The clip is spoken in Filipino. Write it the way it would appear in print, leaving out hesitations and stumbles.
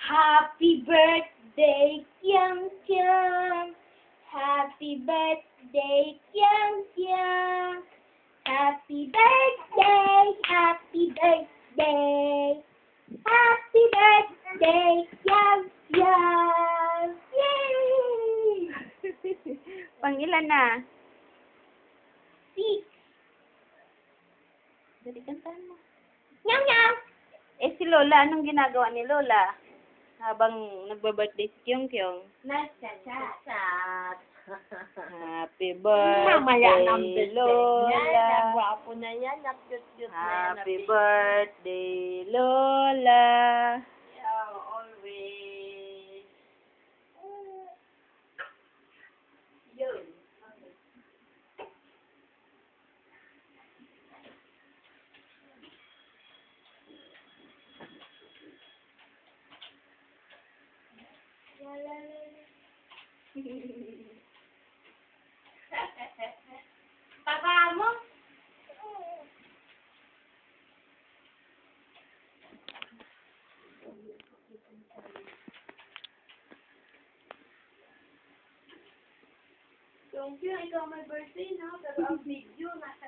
Happy birthday, Kyung Kyung. Happy birthday, Kyung Kyung. Happy birthday, happy birthday. Happy birthday, Kyung Kyung. Yay! Pangilan na? 6. Dali, kantahan mo. Nyam nyam. Eh, si Lola, anong ginagawa ni Lola? Habang nagba-birthday si Kyung Kyung. Nagchat-chat. Happy Mamaya ng birthday, birthday Lola. yan. Gwapo na yan. Cute-cute na yan. Happy birthday, Lola. Yeah, always. Yun. Papa mo? Yung ikaw may birthday, no? Pero ang video nasa